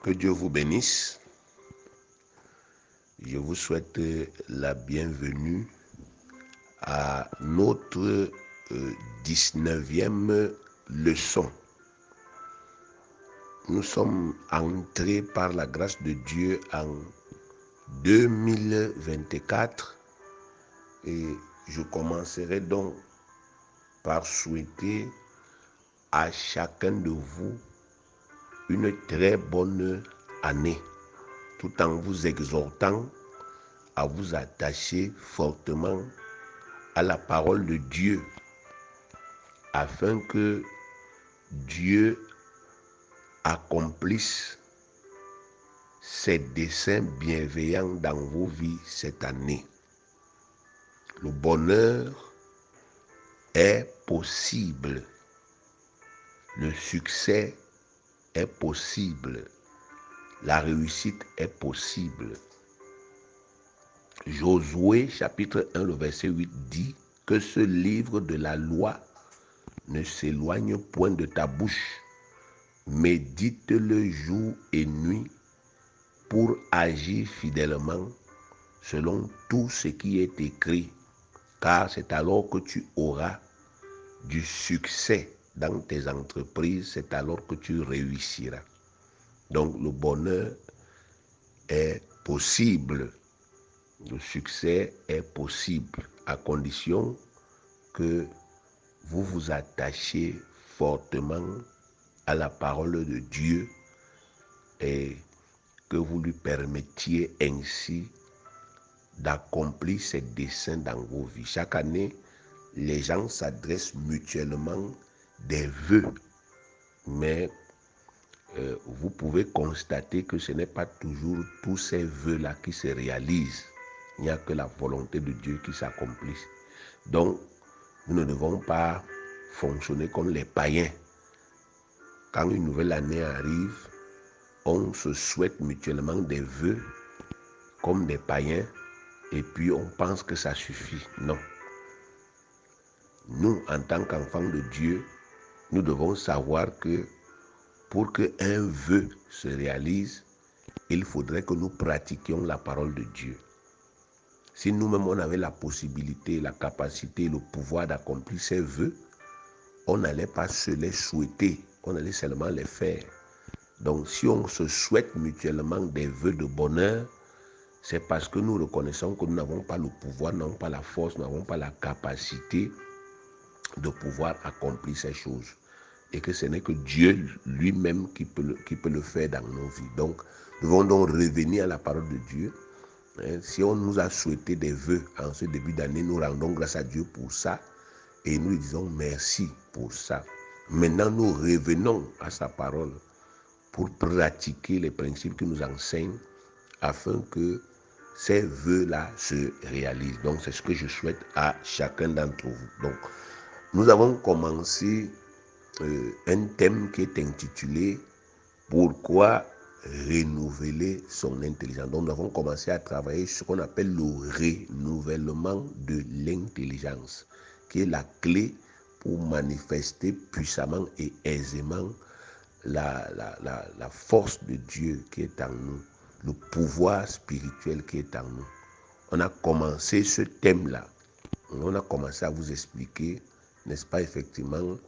Que Dieu vous bénisse. Je vous souhaite la bienvenue à notre 19e leçon. Nous sommes entrés par la grâce de Dieu en 2024 et je commencerai donc par souhaiter à chacun de vous une très bonne année, tout en vous exhortant à vous attacher fortement à la parole de Dieu, afin que Dieu accomplisse ses desseins bienveillants dans vos vies cette année. Le bonheur est possible, le succès est possible, la réussite est possible. Josué chapitre 1, le verset 8 dit que ce livre de la loi ne s'éloigne point de ta bouche. Médite-le jour et nuit pour agir fidèlement selon tout ce qui est écrit, car c'est alors que tu auras du succès dans tes entreprises, c'est alors que tu réussiras. Donc le bonheur est possible, le succès est possible, à condition que vous vous attachiez fortement à la parole de Dieu et que vous lui permettiez ainsi d'accomplir ses desseins dans vos vies. Chaque année, les gens s'adressent mutuellement des vœux, mais vous pouvez constater que ce n'est pas toujours tous ces vœux-là qui se réalisent. Il n'y a que la volonté de Dieu qui s'accomplisse. Donc, nous ne devons pas fonctionner comme les païens. Quand une nouvelle année arrive, on se souhaite mutuellement des vœux comme des païens et puis on pense que ça suffit. Non. Nous, en tant qu'enfants de Dieu, nous devons savoir que pour qu'un vœu se réalise, il faudrait que nous pratiquions la parole de Dieu. Si nous-mêmes on avait la possibilité, la capacité, le pouvoir d'accomplir ces vœux, on n'allait pas se les souhaiter, on allait seulement les faire. Donc si on se souhaite mutuellement des vœux de bonheur, c'est parce que nous reconnaissons que nous n'avons pas le pouvoir, nous n'avons pas la force, nous n'avons pas la capacité de pouvoir accomplir ces choses. Et que ce n'est que Dieu lui-même qui peut le faire dans nos vies. Donc, nous devons donc revenir à la parole de Dieu. Si on nous a souhaité des vœux en ce début d'année, nous rendons grâce à Dieu pour ça. Et nous lui disons merci pour ça. Maintenant, nous revenons à sa parole pour pratiquer les principes qu'il nous enseigne afin que ces vœux-là se réalisent. Donc, c'est ce que je souhaite à chacun d'entre vous. Donc, nous avons commencé un thème qui est intitulé « Pourquoi renouveler son intelligence ?» Donc, nous avons commencé à travailler sur ce qu'on appelle le renouvellement de l'intelligence, qui est la clé pour manifester puissamment et aisément la force de Dieu qui est en nous, le pouvoir spirituel qui est en nous. On a commencé ce thème-là. On a commencé à vous expliquer, n'est-ce pas, effectivement,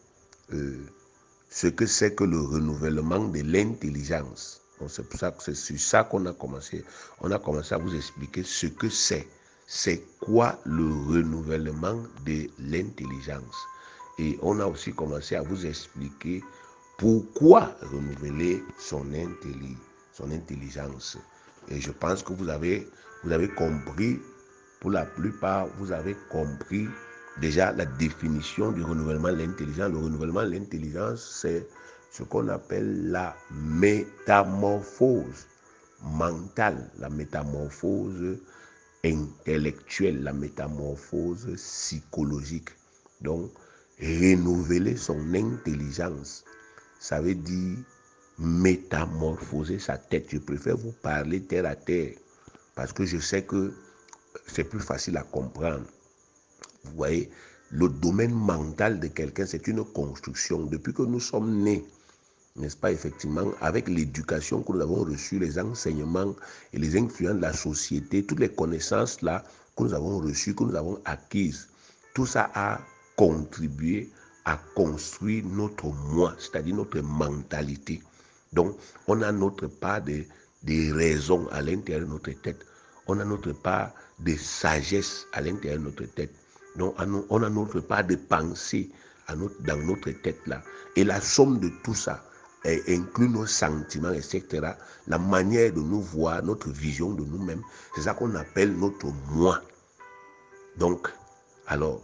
ce que c'est que le renouvellement de l'intelligence. Donc c'est pour ça que c'est sur ça qu'on a commencé. On a commencé à vous expliquer ce que c'est. C'est quoi le renouvellement de l'intelligence? Et on a aussi commencé à vous expliquer pourquoi renouveler son intelligence. Et je pense que vous avez compris, pour la plupart, vous avez compris déjà la définition du renouvellement de l'intelligence. Le renouvellement de l'intelligence, c'est ce qu'on appelle la métamorphose mentale, la métamorphose intellectuelle, la métamorphose psychologique. Donc, renouveler son intelligence, ça veut dire métamorphoser sa tête. Je préfère vous parler terre à terre parce que je sais que c'est plus facile à comprendre. Vous voyez, le domaine mental de quelqu'un, c'est une construction. Depuis que nous sommes nés, n'est-ce pas, effectivement, avec l'éducation que nous avons reçue, les enseignements et les influences de la société, toutes les connaissances là que nous avons reçues, que nous avons acquises, tout ça a contribué à construire notre moi, c'est-à-dire notre mentalité. Donc, on a notre part de raison à l'intérieur de notre tête. On a notre part de sagesse à l'intérieur de notre tête. Donc, on a notre part de pensée dans notre tête là. Et la somme de tout ça inclut nos sentiments, etc. La manière de nous voir, notre vision de nous-mêmes, c'est ça qu'on appelle notre moi. Donc, alors,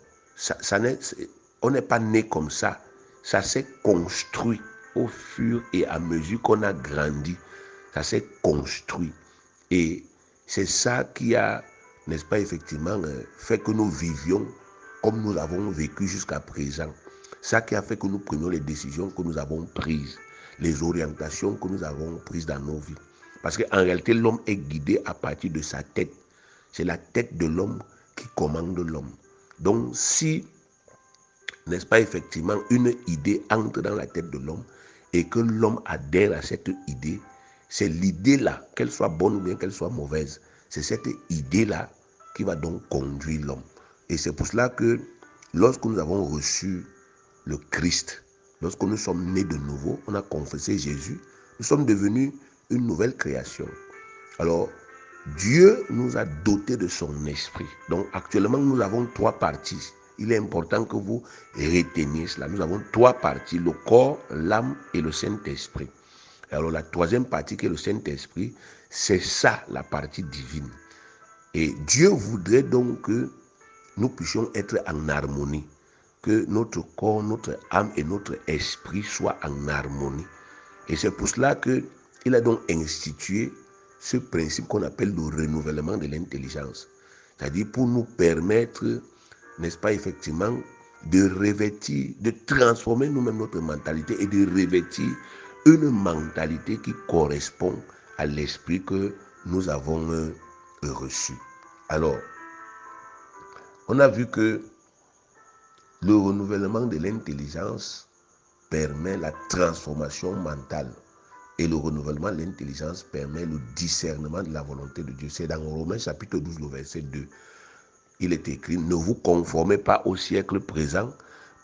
on n'est pas né comme ça. Ça s'est construit au fur et à mesure qu'on a grandi. Ça s'est construit. Et c'est ça qui a, n'est-ce pas, effectivement, fait que nous vivions comme nous l'avons vécu jusqu'à présent. Ça qui a fait que nous prenions les décisions que nous avons prises, les orientations que nous avons prises dans nos vies. Parce qu'en réalité, l'homme est guidé à partir de sa tête. C'est la tête de l'homme qui commande l'homme. Donc, si, n'est-ce pas, effectivement, une idée entre dans la tête de l'homme et que l'homme adhère à cette idée, c'est l'idée-là, qu'elle soit bonne ou bien qu'elle soit mauvaise, c'est cette idée-là qui va donc conduire l'homme. Et c'est pour cela que lorsque nous avons reçu le Christ, lorsque nous sommes nés de nouveau, on a confessé Jésus, nous sommes devenus une nouvelle création. Alors, Dieu nous a dotés de son esprit. Donc actuellement, nous avons 3 parties. Il est important que vous reteniez cela. Nous avons 3 parties, le corps, l'âme et le Saint-Esprit. Alors la 3e partie qui est le Saint-Esprit, c'est ça la partie divine. Et Dieu voudrait donc que nous puissions être en harmonie, que notre corps, notre âme et notre esprit soient en harmonie. Et c'est pour cela qu'il a donc institué ce principe qu'on appelle le renouvellement de l'intelligence. C'est-à-dire pour nous permettre, n'est-ce pas, effectivement, de revêtir, de transformer nous-mêmes notre mentalité et de revêtir une mentalité qui correspond à l'esprit que nous avons reçu. Alors, on a vu que le renouvellement de l'intelligence permet la transformation mentale. Et le renouvellement de l'intelligence permet le discernement de la volonté de Dieu. C'est dans Romains chapitre 12, le verset 2. Il est écrit, ne vous conformez pas au siècle présent,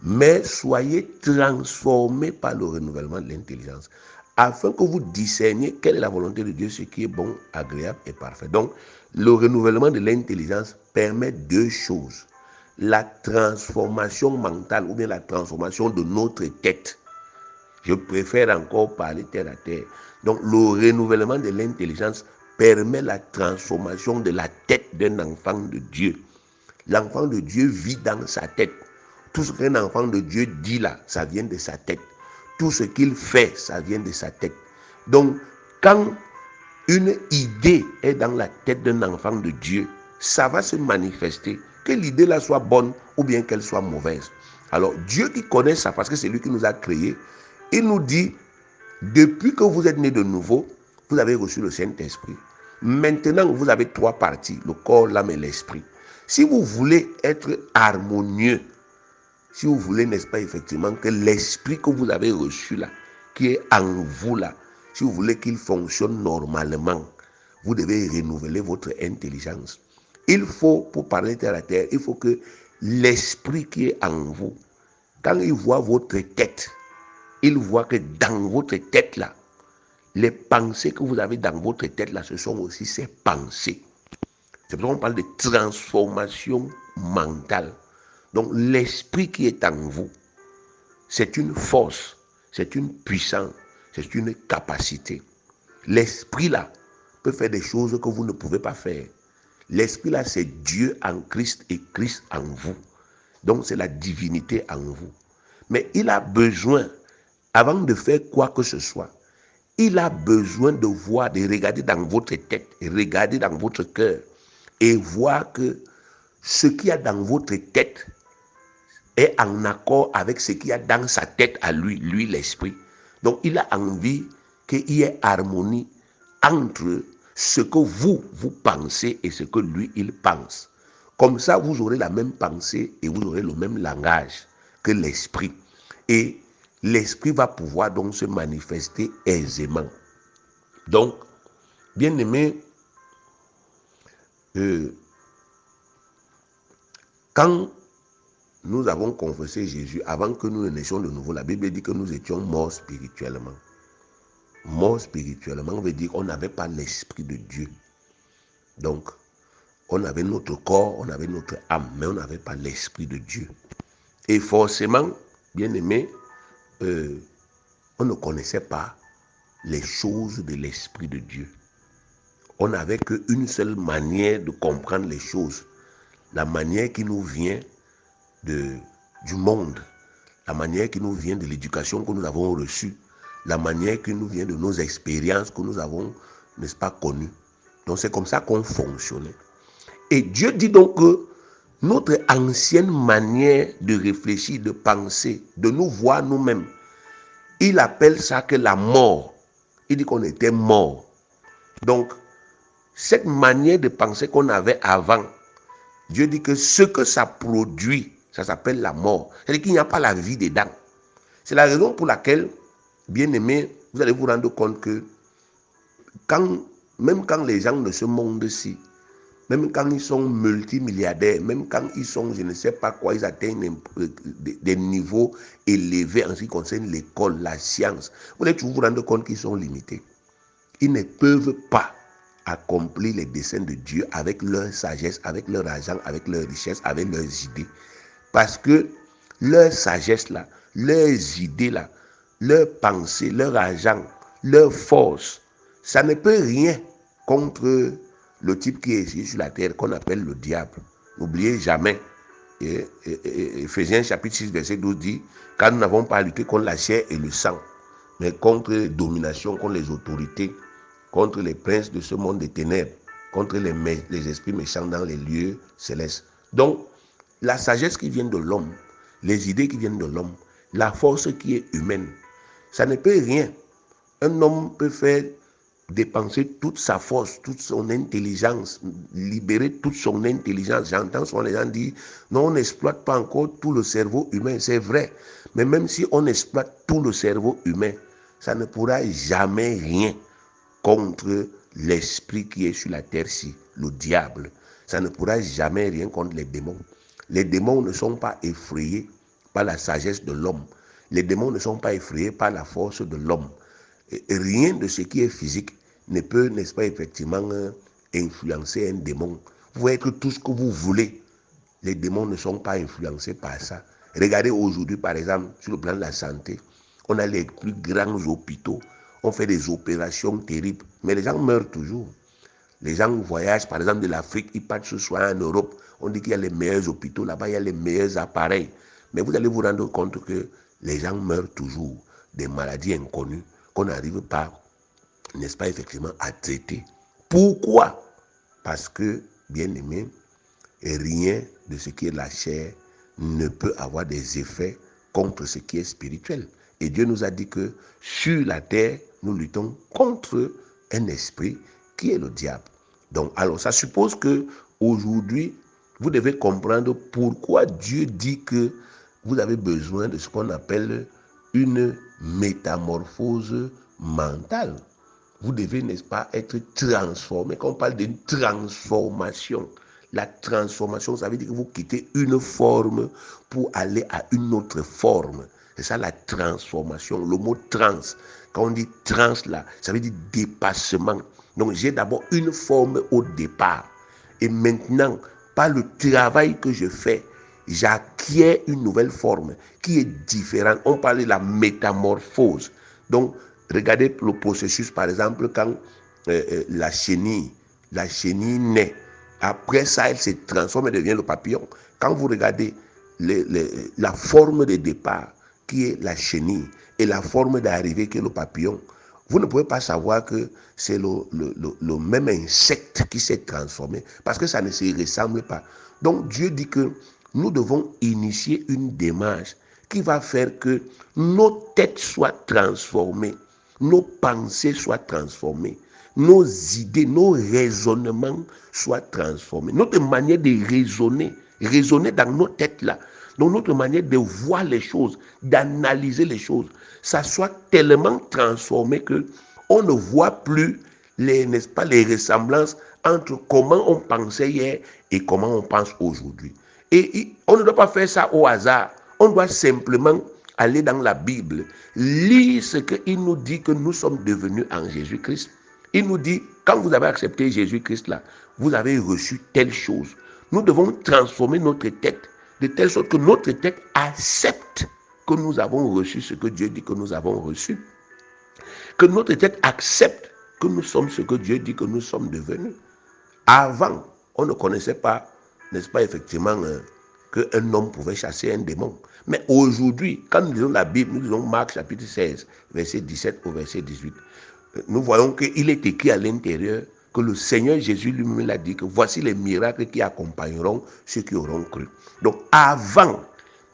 mais soyez transformés par le renouvellement de l'intelligence, afin que vous discerniez quelle est la volonté de Dieu, ce qui est bon, agréable et parfait. Donc, le renouvellement de l'intelligence permet 2 choses. La transformation mentale ou bien la transformation de notre tête. Je préfère encore parler terre à terre. Donc, le renouvellement de l'intelligence permet la transformation de la tête d'un enfant de Dieu. L'enfant de Dieu vit dans sa tête. Tout ce qu'un enfant de Dieu dit là, ça vient de sa tête. Tout ce qu'il fait, ça vient de sa tête. Donc, quand une idée est dans la tête d'un enfant de Dieu, ça va se manifester. Que l'idée là soit bonne ou bien qu'elle soit mauvaise. Alors, Dieu qui connaît ça, parce que c'est lui qui nous a créés, il nous dit, depuis que vous êtes nés de nouveau, vous avez reçu le Saint-Esprit. Maintenant, vous avez 3 parties, le corps, l'âme et l'esprit. Si vous voulez être harmonieux, si vous voulez, n'est-ce pas, effectivement, que l'esprit que vous avez reçu là, qui est en vous là, si vous voulez qu'il fonctionne normalement, vous devez renouveler votre intelligence. Il faut, pour parler terre à terre, il faut que l'esprit qui est en vous, quand il voit votre tête, il voit que dans votre tête là, les pensées que vous avez dans votre tête là, ce sont aussi ces pensées. C'est pour ça qu'on parle de transformation mentale. Donc l'esprit qui est en vous, c'est une force, c'est une puissance, c'est une capacité. L'esprit là peut faire des choses que vous ne pouvez pas faire. L'esprit là, c'est Dieu en Christ et Christ en vous. Donc c'est la divinité en vous. Mais il a besoin, avant de faire quoi que ce soit, il a besoin de voir, de regarder dans votre tête, regarder dans votre cœur et voir que ce qu'il y a dans votre tête est en accord avec ce qu'il y a dans sa tête à lui, l'esprit. Donc il a envie qu'il y ait harmonie entre ce que vous pensez et ce que lui, il pense. Comme ça, vous aurez la même pensée et vous aurez le même langage que l'esprit. Et l'esprit va pouvoir donc se manifester aisément. Donc, bien aimé, quand nous avons confessé Jésus, avant que nous ne naissions de nouveau, la Bible dit que nous étions morts spirituellement. Mort spirituellement veut dire qu'on n'avait pas l'esprit de Dieu. Donc, on avait notre corps, on avait notre âme, mais on n'avait pas l'esprit de Dieu. Et forcément, bien aimé, on ne connaissait pas les choses de l'esprit de Dieu. On n'avait qu'une seule manière de comprendre les choses, la manière qui nous vient du monde, la manière qui nous vient de l'éducation que nous avons reçue, la manière qui nous vient de nos expériences que nous avons, n'est-ce pas, connues. Donc c'est comme ça qu'on fonctionnait. Et Dieu dit donc que notre ancienne manière de réfléchir, de penser, de nous voir nous-mêmes, il appelle ça que la mort. Il dit qu'on était mort. Donc, cette manière de penser qu'on avait avant, Dieu dit que ce que ça produit, ça s'appelle la mort. C'est-à-dire qu'il n'y a pas la vie dedans. C'est la raison pour laquelle, bien aimé, vous allez vous rendre compte que même quand les gens de ce monde-ci, même quand ils sont multimilliardaires, même quand ils sont, je ne sais pas quoi, ils atteignent des niveaux élevés en ce qui concerne l'école, la science, vous allez toujours vous rendre compte qu'ils sont limités. Ils ne peuvent pas accomplir les desseins de Dieu avec leur sagesse, avec leur argent, avec leur richesse, avec leurs idées. Parce que leur sagesse là, leurs idées là, leurs pensées, leur argent, leur force, ça ne peut rien contre le type qui est ici sur la terre qu'on appelle le diable. N'oubliez jamais, Ephésiens chapitre 6 verset 12 dit, car nous n'avons pas à lutter contre la chair et le sang, mais contre les dominations, contre les autorités, contre les princes de ce monde des ténèbres, contre les esprits méchants dans les lieux célestes. Donc, la sagesse qui vient de l'homme, les idées qui viennent de l'homme, la force qui est humaine, ça ne peut rien. Un homme peut faire dépenser toute sa force, toute son intelligence, libérer toute son intelligence. J'entends souvent les gens dire, non, on n'exploite pas encore tout le cerveau humain. C'est vrai. Mais même si on exploite tout le cerveau humain, ça ne pourra jamais rien contre l'esprit qui est sur la terre-ci, le diable. Ça ne pourra jamais rien contre les démons. Les démons ne sont pas effrayés par la sagesse de l'homme. Les démons ne sont pas effrayés par la force de l'homme. Rien de ce qui est physique ne peut, n'est-ce pas, effectivement, influencer un démon. Vous voyez que tout ce que vous voulez, les démons ne sont pas influencés par ça. Regardez aujourd'hui, par exemple, sur le plan de la santé, on a les plus grands hôpitaux, on fait des opérations terribles, mais les gens meurent toujours. Les gens voyagent, par exemple, de l'Afrique, ils partent se soigner en Europe, on dit qu'il y a les meilleurs hôpitaux, là-bas il y a les meilleurs appareils. Mais vous allez vous rendre compte que les gens meurent toujours, des maladies inconnues qu'on n'arrive pas, n'est-ce pas, effectivement, à traiter. Pourquoi? Parce que, bien aimé, rien de ce qui est la chair ne peut avoir des effets contre ce qui est spirituel. Et Dieu nous a dit que sur la terre, nous luttons contre un esprit qui est le diable. Donc, alors, ça suppose que aujourd'hui, vous devez comprendre pourquoi Dieu dit que vous avez besoin de ce qu'on appelle une métamorphose mentale. Vous devez, n'est-ce pas, être transformé. Quand on parle d'une transformation, la transformation, ça veut dire que vous quittez une forme pour aller à une autre forme. C'est ça la transformation. Le mot trans, quand on dit trans là, ça veut dire dépassement. Donc j'ai d'abord une forme au départ. Et maintenant, par le travail que je fais, j'acquiers une nouvelle forme qui est différente. On parle de la métamorphose. Donc, regardez le processus, par exemple, quand la chenille naît. Après ça, elle se transforme et devient le papillon. Quand vous regardez la forme de départ, qui est la chenille, et la forme d'arrivée, qui est le papillon, vous ne pouvez pas savoir que c'est le même insecte qui s'est transformé, parce que ça ne se ressemble pas. Donc Dieu dit que nous devons initier une démarche qui va faire que nos têtes soient transformées, nos pensées soient transformées, nos idées, nos raisonnements soient transformés. Notre manière de raisonner dans nos têtes là, Donc notre manière de voir les choses, d'analyser les choses, ça soit tellement transformé que on ne voit plus n'est-ce pas, les ressemblances entre comment on pensait hier et comment on pense aujourd'hui. Et on ne doit pas faire ça au hasard. On doit simplement aller dans la Bible, lire ce qu'il nous dit que nous sommes devenus en Jésus-Christ. Il nous dit, quand vous avez accepté Jésus-Christ là, vous avez reçu telle chose. Nous devons transformer notre tête de telle sorte que notre tête accepte que nous avons reçu ce que Dieu dit que nous avons reçu. Que notre tête accepte que nous sommes ce que Dieu dit que nous sommes devenus. Avant, on ne connaissait pas, n'est-ce pas, effectivement, qu'un homme pouvait chasser un démon. Mais aujourd'hui, quand nous lisons la Bible, nous lisons Marc chapitre 16, verset 17 au verset 18, nous voyons qu'il est écrit à l'intérieur que le Seigneur Jésus lui-même a dit que voici les miracles qui accompagneront ceux qui auront cru. Donc avant,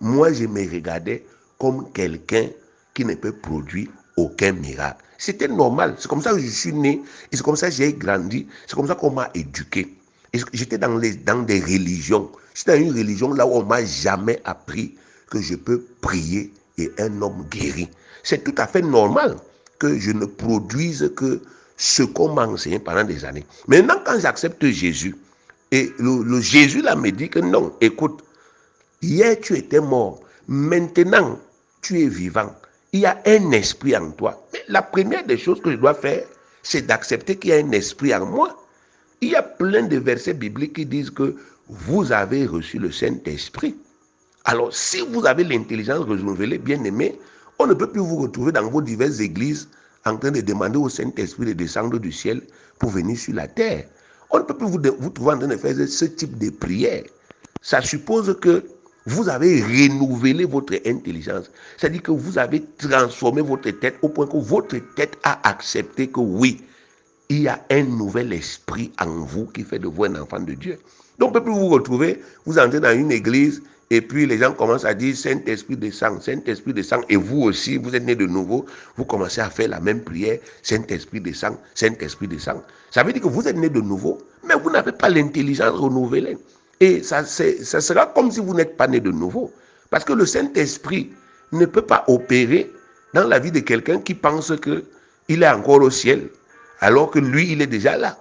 moi je me regardais comme quelqu'un qui ne peut produire aucun miracle. C'était normal, c'est comme ça que je suis né, et c'est comme ça que j'ai grandi, c'est comme ça qu'on m'a éduqué. Et j'étais dans des religions, j'étais dans une religion là où on ne m'a jamais appris que je peux prier et un homme guéri. C'est tout à fait normal que je ne produise que ce qu'on m'a enseigné pendant des années. Maintenant, quand j'accepte Jésus, et le Jésus là me dit que non, écoute, hier tu étais mort, maintenant tu es vivant. Il y a un esprit en toi. Mais la première des choses que je dois faire, c'est d'accepter qu'il y a un esprit en moi. Il y a plein de versets bibliques qui disent que vous avez reçu le Saint-Esprit. Alors, si vous avez l'intelligence renouvelée, bien aimé, on ne peut plus vous retrouver dans vos diverses églises en train de demander au Saint-Esprit de descendre du ciel pour venir sur la terre. On ne peut plus vous trouver en train de faire ce type de prière. Ça suppose que vous avez renouvelé votre intelligence. C'est-à-dire que vous avez transformé votre tête au point que votre tête a accepté que oui, il y a un nouvel esprit en vous qui fait de vous un enfant de Dieu. Donc, on ne peut plus vous retrouver, vous entrez dans une église et puis les gens commencent à dire Saint-Esprit descend, Saint-Esprit descend, et vous aussi, vous êtes né de nouveau, vous commencez à faire la même prière, Saint-Esprit descend, Saint-Esprit descend. Ça veut dire que vous êtes né de nouveau, mais vous n'avez pas l'intelligence renouvelée. Et ça sera comme si vous n'êtes pas né de nouveau. Parce que le Saint-Esprit ne peut pas opérer dans la vie de quelqu'un qui pense qu'il est encore au ciel, alors que lui, il est déjà là.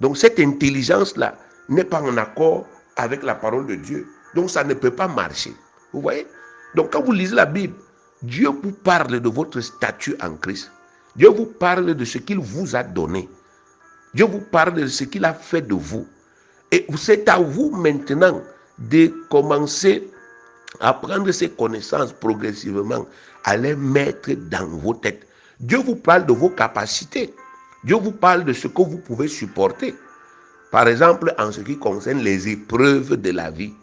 Donc cette intelligence-là n'est pas en accord avec la parole de Dieu. Donc ça ne peut pas marcher. Vous voyez? Donc quand vous lisez la Bible, Dieu vous parle de votre statut en Christ. Dieu vous parle de ce qu'il vous a donné. Dieu vous parle de ce qu'il a fait de vous. Et c'est à vous maintenant de commencer à prendre ces connaissances progressivement, à les mettre dans vos têtes. Dieu vous parle de vos capacités. Dieu vous parle de ce que vous pouvez supporter. Par exemple, en ce qui concerne les épreuves de la vie.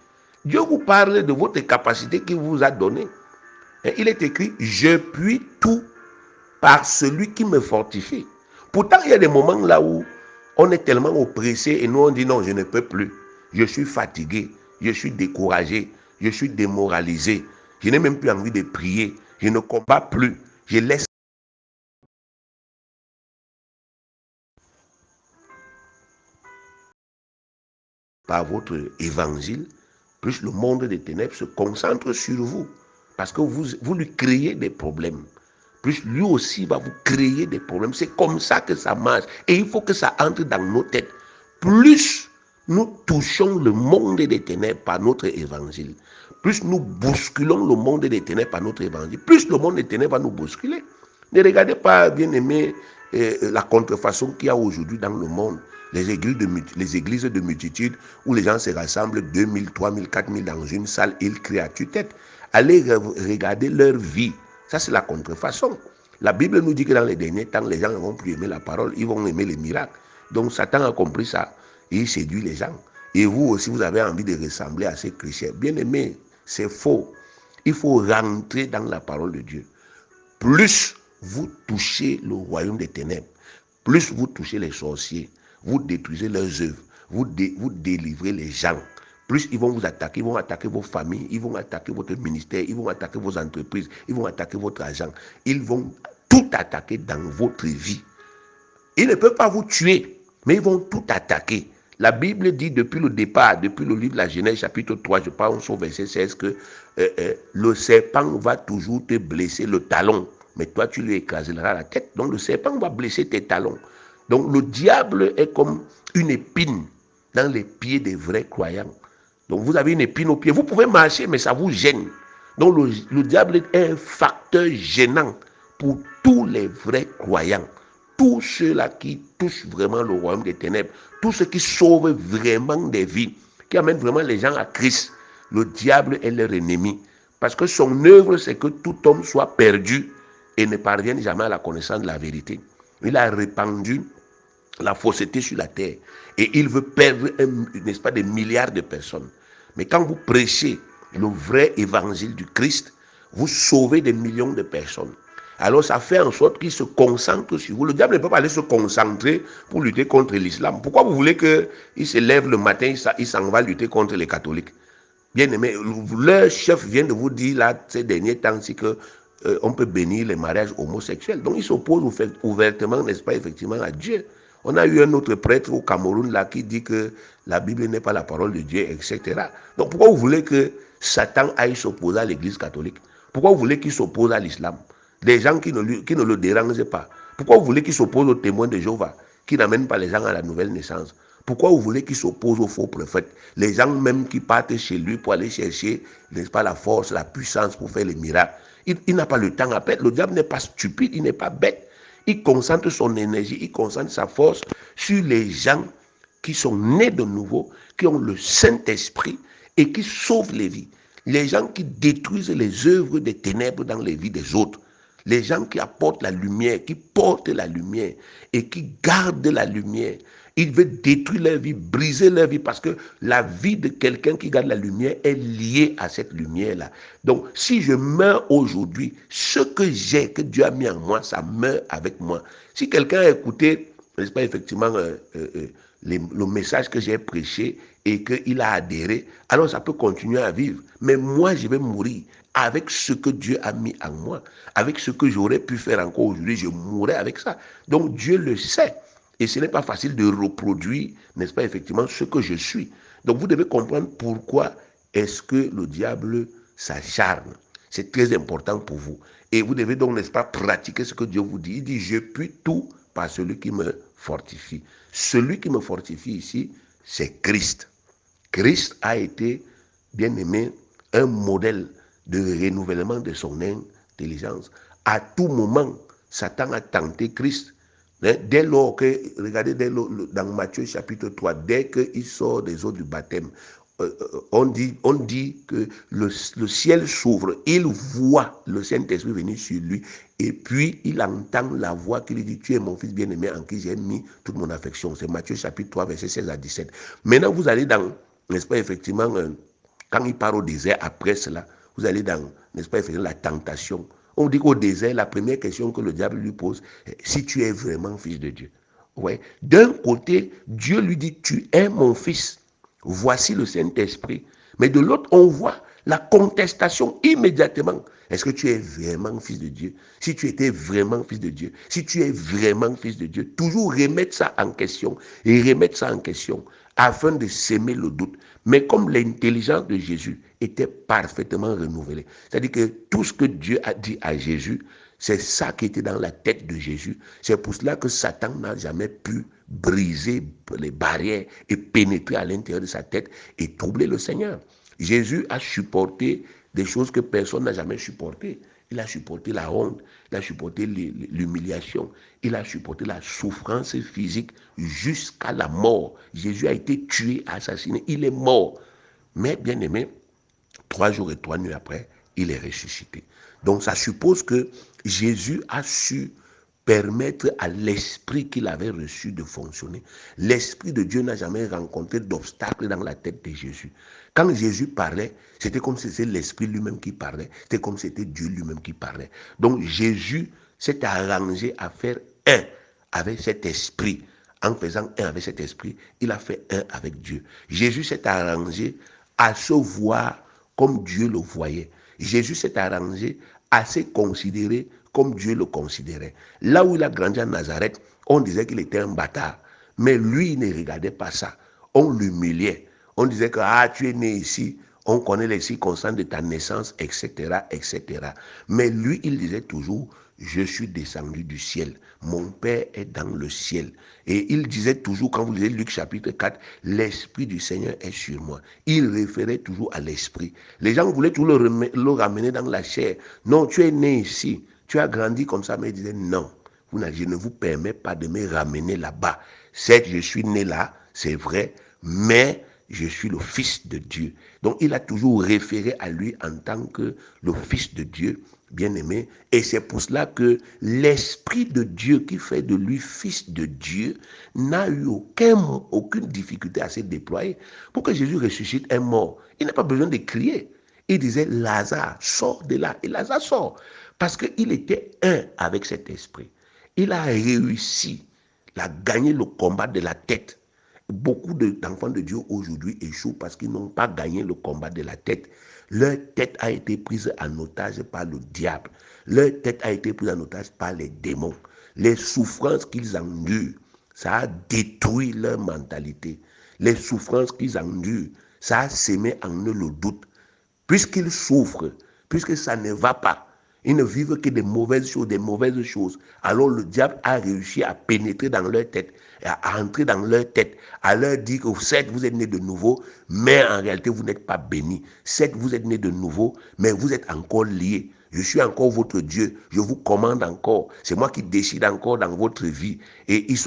Dieu vous parle de votre capacité qu'il vous a donnée. Il est écrit, je puis tout par celui qui me fortifie. Pourtant, il y a des moments là où on est tellement oppressé et nous on dit non, je ne peux plus. Je suis fatigué, je suis découragé, je suis démoralisé. Je n'ai même plus envie de prier. Je ne combats plus. Je laisse par votre évangile, plus le monde des ténèbres se concentre sur vous. Parce que vous lui créez des problèmes. Plus lui aussi va vous créer des problèmes. C'est comme ça que ça marche. Et il faut que ça entre dans nos têtes. Plus nous touchons le monde des ténèbres par notre évangile, plus nous bousculons le monde des ténèbres par notre évangile, plus le monde des ténèbres va nous bousculer. Ne regardez pas, bien aimé, la contrefaçon qu'il y a aujourd'hui dans le monde. Les églises de multitude où les gens se rassemblent 2000, 3000, 4000 dans une salle, ils crient à tue-tête. Allez regarder leur vie. Ça, c'est la contrefaçon. La Bible nous dit que dans les derniers temps, les gens ne vont plus aimer la parole, ils vont aimer les miracles. Donc, Satan a compris ça. Et il séduit les gens. Et vous aussi, vous avez envie de ressembler à ces chrétiens. Bien aimé, c'est faux. Il faut rentrer dans la parole de Dieu. Plus vous touchez le royaume des ténèbres, plus vous touchez les sorciers, vous détruisez leurs œuvres, vous délivrez les gens. Plus ils vont vous attaquer, ils vont attaquer vos familles, ils vont attaquer votre ministère, ils vont attaquer vos entreprises, ils vont attaquer votre argent. Ils vont tout attaquer dans votre vie. Ils ne peuvent pas vous tuer, mais ils vont tout attaquer. La Bible dit depuis le départ, depuis le livre de la Genèse, chapitre 3, je pense au verset 16, que le serpent va toujours te blesser le talon, mais toi tu lui écraseras la tête. Donc le serpent va blesser tes talons. Donc le diable est comme une épine dans les pieds des vrais croyants. Donc vous avez une épine au pied, vous pouvez marcher, mais ça vous gêne. Donc le diable est un facteur gênant pour tous les vrais croyants. Tous ceux-là qui touchent vraiment le royaume des ténèbres, tous ceux qui sauvent vraiment des vies, qui amènent vraiment les gens à Christ, le diable est leur ennemi. Parce que son œuvre, c'est que tout homme soit perdu et ne parvienne jamais à la connaissance de la vérité. Il a répandu la fausseté sur la terre et il veut perdre, n'est-ce pas, des milliards de personnes. Mais quand vous prêchez le vrai évangile du Christ, vous sauvez des millions de personnes. Alors ça fait en sorte qu'il se concentre sur vous. Le diable ne peut pas aller se concentrer pour lutter contre l'islam. Pourquoi vous voulez qu'il se lève le matin, il s'en va lutter contre les catholiques? Bien aimé, leur chef vient de vous dire là, ces derniers temps, c'est que on peut bénir les mariages homosexuels. Donc il s'oppose ouvertement, n'est-ce pas, effectivement, à Dieu. On a eu un autre prêtre au Cameroun là qui dit que la Bible n'est pas la parole de Dieu, etc. Donc pourquoi vous voulez que Satan aille s'opposer à l'église catholique? Pourquoi vous voulez qu'il s'oppose à l'islam? Des gens qui ne le dérangent pas. Pourquoi vous voulez qu'il s'oppose aux témoins de Jéhovah, qui n'amènent pas les gens à la nouvelle naissance? Pourquoi vous voulez qu'il s'oppose aux faux prophètes? Les gens même qui partent chez lui pour aller chercher, n'est-ce pas, la force, la puissance pour faire les miracles. Il n'a pas le temps à perdre. Le diable n'est pas stupide, il n'est pas bête. Il concentre son énergie, il concentre sa force sur les gens qui sont nés de nouveau, qui ont le Saint-Esprit et qui sauvent les vies. Les gens qui détruisent les œuvres des ténèbres dans les vies des autres. Les gens qui apportent la lumière, qui portent la lumière et qui gardent la lumière. Il veut détruire leur vie, briser leur vie, parce que la vie de quelqu'un qui garde la lumière est liée à cette lumière-là. Donc, si je meurs aujourd'hui, ce que j'ai, que Dieu a mis en moi, ça meurt avec moi. Si quelqu'un a écouté, n'est-ce pas, effectivement, le message que j'ai prêché et qu'il a adhéré, alors ça peut continuer à vivre. Mais moi, je vais mourir avec ce que Dieu a mis en moi, avec ce que j'aurais pu faire encore aujourd'hui, je mourrai avec ça. Donc, Dieu le sait. Et ce n'est pas facile de reproduire, n'est-ce pas, effectivement, ce que je suis. Donc vous devez comprendre pourquoi est-ce que le diable s'acharne. C'est très important pour vous. Et vous devez donc, n'est-ce pas, pratiquer ce que Dieu vous dit. Il dit, je puis tout par celui qui me fortifie. Celui qui me fortifie ici, c'est Christ. Christ a été, bien aimé, un modèle de renouvellement de son intelligence. À tout moment, Satan a tenté Christ. Dès lors que, regardez dans Matthieu chapitre 3, dès qu'il sort des eaux du baptême, on dit que le ciel s'ouvre, il voit le Saint-Esprit venir sur lui, et puis il entend la voix qui lui dit, tu es mon fils bien-aimé en qui j'ai mis toute mon affection. C'est Matthieu chapitre 3, verset 16 à 17. Maintenant, vous allez dans, n'est-ce pas, effectivement, quand il part au désert, après cela, vous allez dans, n'est-ce pas, effectivement, la tentation. On dit qu'au désert, la première question que le diable lui pose, si tu es vraiment fils de Dieu. Ouais. D'un côté, Dieu lui dit, tu es mon fils. Voici le Saint-Esprit. Mais de l'autre, on voit la contestation immédiatement. Est-ce que tu es vraiment fils de Dieu? Si tu étais vraiment fils de Dieu, si tu es vraiment fils de Dieu, toujours remettre ça en question et remettre ça en question afin de s'aimer le doute. Mais comme l'intelligence de Jésus était parfaitement renouvelée, c'est-à-dire que tout ce que Dieu a dit à Jésus, c'est ça qui était dans la tête de Jésus. C'est pour cela que Satan n'a jamais pu briser les barrières et pénétrer à l'intérieur de sa tête et troubler le Seigneur. Jésus a supporté des choses que personne n'a jamais supportées. Il a supporté la honte, il a supporté l'humiliation, il a supporté la souffrance physique jusqu'à la mort. Jésus a été tué, assassiné, il est mort. Mais bien aimé, 3 jours et 3 nuits après, il est ressuscité. Donc ça suppose que Jésus a su permettre à l'esprit qu'il avait reçu de fonctionner. L'esprit de Dieu n'a jamais rencontré d'obstacle dans la tête de Jésus. Quand Jésus parlait, c'était comme si c'était l'esprit lui-même qui parlait. C'était comme si c'était Dieu lui-même qui parlait. Donc Jésus s'est arrangé à faire un avec cet esprit. En faisant un avec cet esprit, il a fait un avec Dieu. Jésus s'est arrangé à se voir comme Dieu le voyait. Jésus s'est arrangé à se considérer comme Dieu le considérait. Là où il a grandi à Nazareth, on disait qu'il était un bâtard. Mais lui, il ne regardait pas ça. On l'humiliait. On disait que tu es né ici, on connaît les circonstances de ta naissance, etc., etc. Mais lui, il disait toujours, je suis descendu du ciel. Mon Père est dans le ciel. Et il disait toujours, quand vous lisez Luc chapitre 4, l'Esprit du Seigneur est sur moi. Il référait toujours à l'Esprit. Les gens voulaient toujours le ramener dans la chair. Non, tu es né ici. Tu as grandi comme ça. Mais il disait, non, je ne vous permets pas de me ramener là-bas. Certes, je suis né là, c'est vrai, mais je suis le Fils de Dieu. Donc, il a toujours référé à lui en tant que le Fils de Dieu, bien-aimé. Et c'est pour cela que l'Esprit de Dieu qui fait de lui Fils de Dieu n'a eu aucune difficulté à se déployer. Pour que Jésus ressuscite un mort, il n'a pas besoin de crier. Il disait, Lazare, sors de là. Et Lazare sort. Parce qu'il était un avec cet esprit. Il a réussi à gagner le combat de la tête. Beaucoup d'enfants de Dieu aujourd'hui échouent parce qu'ils n'ont pas gagné le combat de la tête. Leur tête a été prise en otage par le diable. Leur tête a été prise en otage par les démons. Les souffrances qu'ils endurent, ça a détruit leur mentalité. Les souffrances qu'ils endurent, ça a sémé en eux le doute. Puisqu'ils souffrent, puisque ça ne va pas, ils ne vivent que des mauvaises choses. Alors le diable a réussi à pénétrer dans leur tête, à entrer dans leur tête, à leur dire que certes vous êtes nés de nouveau, mais en réalité vous n'êtes pas bénis. Certes vous êtes nés de nouveau, mais vous êtes encore liés. Je suis encore votre Dieu, je vous commande encore. C'est moi qui décide encore dans votre vie. Et ils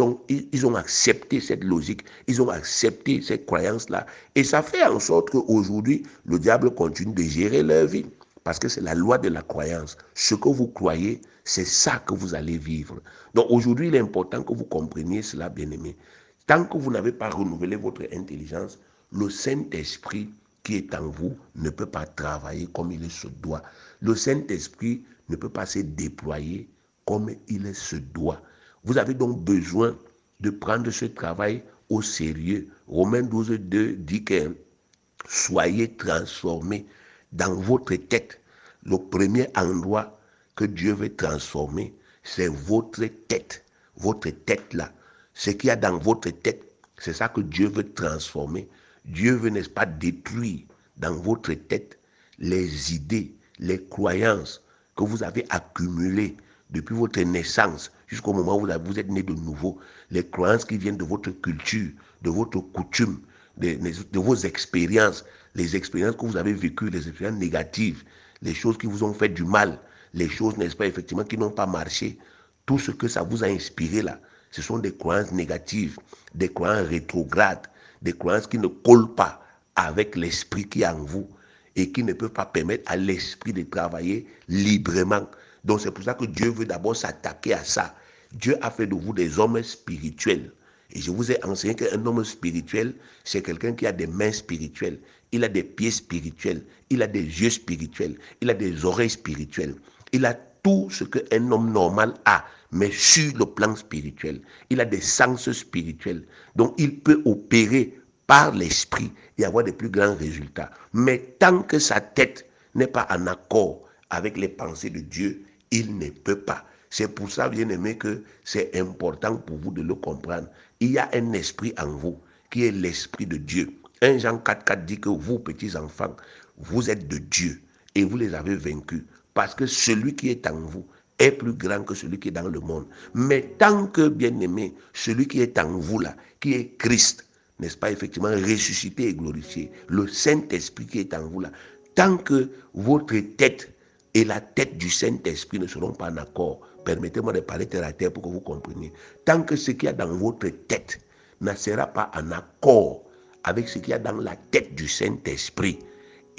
ont accepté cette logique, ils ont accepté cette croyance-là. Et ça fait en sorte qu'aujourd'hui, le diable continue de gérer leur vie. Parce que c'est la loi de la croyance. Ce que vous croyez, c'est ça que vous allez vivre. Donc aujourd'hui, il est important que vous compreniez cela, bien-aimés. Tant que vous n'avez pas renouvelé votre intelligence, le Saint-Esprit qui est en vous ne peut pas travailler comme il se doit. Le Saint-Esprit ne peut pas se déployer comme il se doit. Vous avez donc besoin de prendre ce travail au sérieux. Romains 12:2 dit que soyez transformés dans votre tête. Le premier endroit que Dieu veut transformer, c'est votre tête. Votre tête là. Ce qu'il y a dans votre tête, c'est ça que Dieu veut transformer. Dieu veut, n'est-ce pas, détruire dans votre tête les idées, les croyances que vous avez accumulées depuis votre naissance jusqu'au moment où vous êtes né de nouveau. Les croyances qui viennent de votre culture, de votre coutume, de vos expériences, les expériences que vous avez vécues, les expériences négatives, les choses qui vous ont fait du mal, les choses, n'est-ce pas, effectivement, qui n'ont pas marché. Tout ce que ça vous a inspiré là, ce sont des croyances négatives, des croyances rétrogrades, des croyances qui ne collent pas avec l'esprit qui est en vous et qui ne peuvent pas permettre à l'esprit de travailler librement. Donc c'est pour ça que Dieu veut d'abord s'attaquer à ça. Dieu a fait de vous des hommes spirituels. Et je vous ai enseigné qu'un homme spirituel, c'est quelqu'un qui a des mains spirituelles, il a des pieds spirituels, il a des yeux spirituels, il a des oreilles spirituelles, il a tout ce qu'un homme normal a, mais sur le plan spirituel. Il a des sens spirituels. Donc il peut opérer par l'esprit et avoir des plus grands résultats. Mais tant que sa tête n'est pas en accord avec les pensées de Dieu, il ne peut pas. C'est pour ça, bien aimé, que c'est important pour vous de le comprendre. Il y a un esprit en vous qui est l'esprit de Dieu. 1 Jean 4,4 dit que vous, petits enfants, vous êtes de Dieu et vous les avez vaincus. Parce que celui qui est en vous est plus grand que celui qui est dans le monde. Mais tant que, bien aimé, celui qui est en vous là, qui est Christ, n'est-ce pas, effectivement, ressuscité et glorifié, le Saint-Esprit qui est en vous là, tant que votre tête et la tête du Saint-Esprit ne seront pas en accord, permettez-moi de parler terre à terre pour que vous compreniez, tant que ce qu'il y a dans votre tête ne sera pas en accord avec ce qu'il y a dans la tête du Saint-Esprit,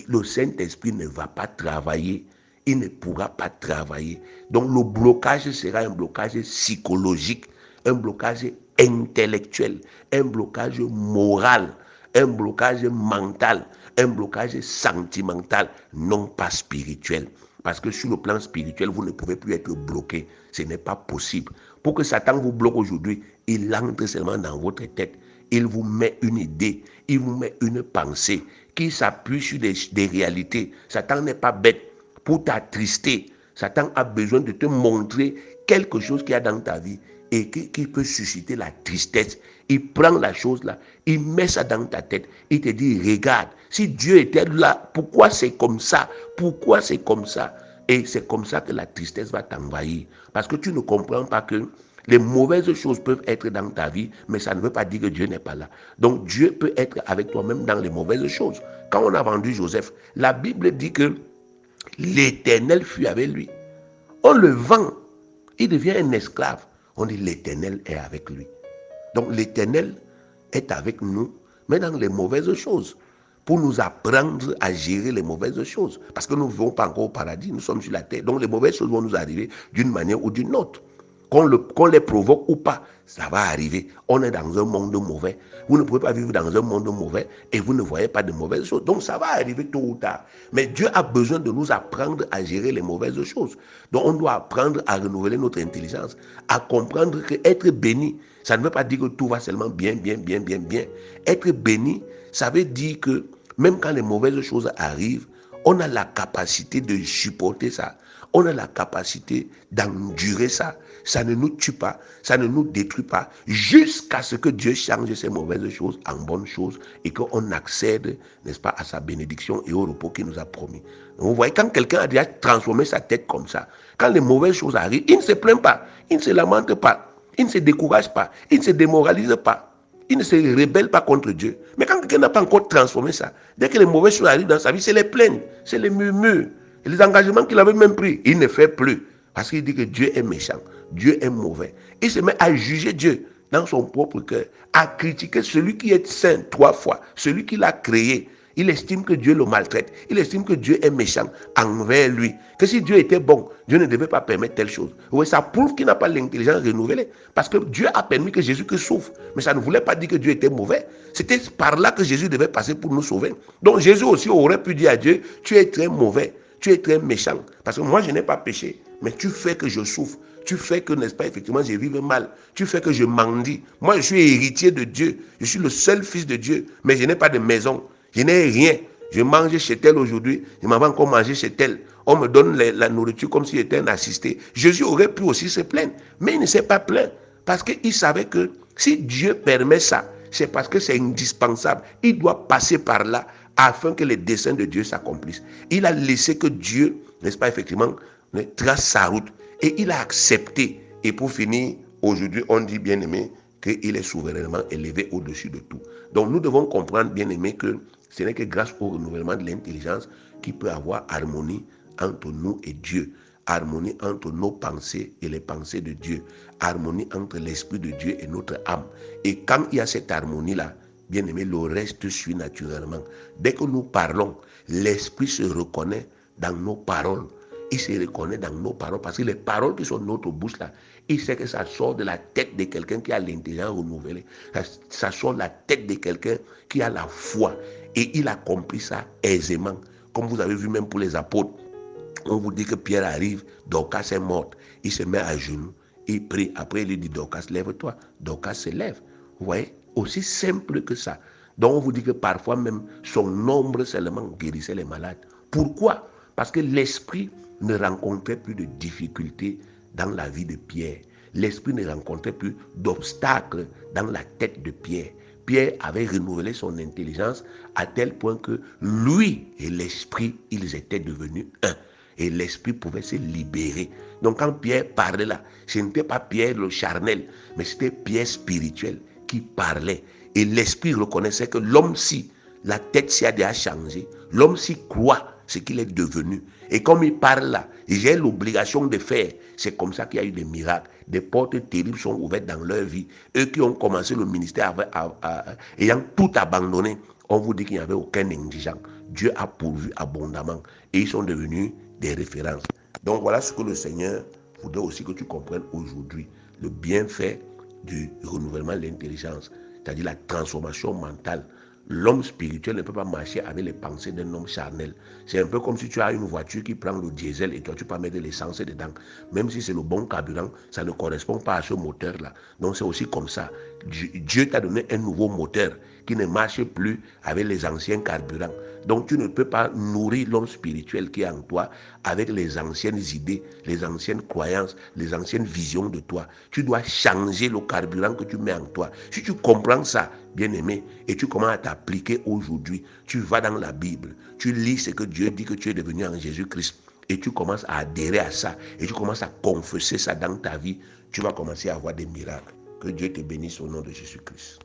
le Saint-Esprit ne va pas travailler, il ne pourra pas travailler. Donc le blocage sera un blocage psychologique, un blocage intellectuel, un blocage moral, un blocage mental, un blocage sentimental, non pas spirituel. Parce que sur le plan spirituel, vous ne pouvez plus être bloqué. Ce n'est pas possible. Pour que Satan vous bloque aujourd'hui, il entre seulement dans votre tête. Il vous met une idée, il vous met une pensée qui s'appuie sur des réalités. Satan n'est pas bête pour t'attrister. Satan a besoin de te montrer quelque chose qu'il y a dans ta vie et qui peut susciter la tristesse. Il prend la chose là, il met ça dans ta tête, il te dit, regarde, si Dieu était là, pourquoi c'est comme ça? Pourquoi c'est comme ça? Et c'est comme ça que la tristesse va t'envahir. Parce que tu ne comprends pas que les mauvaises choses peuvent être dans ta vie, mais ça ne veut pas dire que Dieu n'est pas là. Donc Dieu peut être avec toi-même dans les mauvaises choses. Quand on a vendu Joseph, la Bible dit que l'Éternel fut avec lui. On le vend, il devient un esclave. On dit l'Éternel est avec lui. Donc l'Éternel est avec nous, mais dans les mauvaises choses, pour nous apprendre à gérer les mauvaises choses. Parce que nous ne vivons pas encore au paradis, nous sommes sur la terre. Donc les mauvaises choses vont nous arriver d'une manière ou d'une autre. Qu'on les provoque ou pas, ça va arriver. On est dans un monde mauvais. Vous ne pouvez pas vivre dans un monde mauvais et vous ne voyez pas de mauvaises choses. Donc ça va arriver tôt ou tard. Mais Dieu a besoin de nous apprendre à gérer les mauvaises choses. Donc on doit apprendre à renouveler notre intelligence, à comprendre qu'être béni, ça ne veut pas dire que tout va seulement bien. Être béni, ça veut dire que même quand les mauvaises choses arrivent, on a la capacité de supporter ça. On a la capacité d'endurer ça. Ça ne nous tue pas, ça ne nous détruit pas, jusqu'à ce que Dieu change ces mauvaises choses en bonnes choses et qu'on accède, n'est-ce pas, à sa bénédiction et au repos qu'il nous a promis. Donc vous voyez, quand quelqu'un a déjà transformé sa tête comme ça, quand les mauvaises choses arrivent, il ne se plaint pas, il ne se lamente pas, il ne se décourage pas, il ne se démoralise pas. Il ne se rebelle pas contre Dieu. Mais quand quelqu'un n'a pas encore transformé ça, dès que les mauvaises choses arrivent dans sa vie, c'est les plaintes, c'est les murmures, les engagements qu'il avait même pris. Il ne fait plus. Parce qu'il dit que Dieu est méchant, Dieu est mauvais. Il se met à juger Dieu dans son propre cœur, à critiquer celui qui est saint 3 fois, celui qui l'a créé. Il estime que Dieu le maltraite. Il estime que Dieu est méchant envers lui. Que si Dieu était bon, Dieu ne devait pas permettre telle chose. Oui, ça prouve qu'il n'a pas l'intelligence renouvelée. Parce que Dieu a permis que Jésus-Christ souffre. Mais ça ne voulait pas dire que Dieu était mauvais. C'était par là que Jésus devait passer pour nous sauver. Donc Jésus aussi aurait pu dire à Dieu, tu es très mauvais, tu es très méchant. Parce que moi, je n'ai pas péché. Mais tu fais que je souffre. Tu fais que, n'est-ce pas, effectivement, je vive mal. Tu fais que je mendie. Moi, je suis héritier de Dieu. Je suis le seul fils de Dieu. Mais je n'ai pas de maison. Je n'ai rien. Je mange chez tel aujourd'hui. Je m'en vais encore manger chez tel. On me donne la nourriture comme si j'étais un assisté. Jésus aurait pu aussi se plaindre. Mais il ne s'est pas plaint. Parce qu'il savait que si Dieu permet ça, c'est parce que c'est indispensable. Il doit passer par là afin que les desseins de Dieu s'accomplissent. Il a laissé que Dieu, n'est-ce pas, effectivement, trace sa route. Et il a accepté. Et pour finir, aujourd'hui, on dit, bien aimé, qu'il est souverainement élevé au-dessus de tout. Donc nous devons comprendre, bien aimé, que ce n'est que grâce au renouvellement de l'intelligence qu'il peut y avoir harmonie entre nous et Dieu. Harmonie entre nos pensées et les pensées de Dieu. Harmonie entre l'esprit de Dieu et notre âme. Et quand il y a cette harmonie-là, bien aimé, le reste suit naturellement. Dès que nous parlons, l'esprit se reconnaît dans nos paroles. Il se reconnaît dans nos paroles parce que les paroles qui sont dans notre bouche là, il sait que ça sort de la tête de quelqu'un qui a l'intelligence renouvelée. Ça sort de la tête de quelqu'un qui a la foi. Et il accomplit ça aisément. Comme vous avez vu même pour les apôtres. On vous dit que Pierre arrive, Dorcas est morte. Il se met à genoux, il prie. Après, il lui dit, Dorcas, lève-toi. Dorcas se lève. Vous voyez, aussi simple que ça. Donc, on vous dit que parfois même, son ombre seulement guérissait les malades. Pourquoi? Parce que l'esprit ne rencontrait plus de difficultés dans la vie de Pierre. L'esprit ne rencontrait plus d'obstacles dans la tête de Pierre. Pierre avait renouvelé son intelligence à tel point que lui et l'esprit, ils étaient devenus un. Et l'esprit pouvait se libérer. Donc quand Pierre parlait là, ce n'était pas Pierre le charnel, mais c'était Pierre spirituel qui parlait. Et l'esprit reconnaissait que l'homme-ci, la tête s'y a déjà changé. L'homme-ci croit ce qu'il est devenu. Et comme il parle là, j'ai l'obligation de faire. C'est comme ça qu'il y a eu des miracles. Des portes terribles sont ouvertes dans leur vie. Eux qui ont commencé le ministère ayant tout abandonné, on vous dit qu'il n'y avait aucun indigent. Dieu a pourvu abondamment. Et ils sont devenus des références. Donc voilà ce que le Seigneur voudrait aussi que tu comprennes aujourd'hui. Le bienfait du renouvellement de l'intelligence, c'est-à-dire la transformation mentale. L'homme spirituel ne peut pas marcher avec les pensées d'un homme charnel. C'est un peu comme si tu as une voiture qui prend le diesel et toi tu peux mettre de l'essence dedans. Même si c'est le bon carburant, ça ne correspond pas à ce moteur-là. Donc c'est aussi comme ça. Dieu t'a donné un nouveau moteur qui ne marche plus avec les anciens carburants. Donc tu ne peux pas nourrir l'homme spirituel qui est en toi avec les anciennes idées, les anciennes croyances, les anciennes visions de toi. Tu dois changer le carburant que tu mets en toi. Si tu comprends ça, bien-aimé, et tu commences à t'appliquer aujourd'hui, tu vas dans la Bible, tu lis ce que Dieu dit que tu es devenu en Jésus-Christ, et tu commences à adhérer à ça, et tu commences à confesser ça dans ta vie, tu vas commencer à avoir des miracles. Que Dieu te bénisse au nom de Jésus-Christ.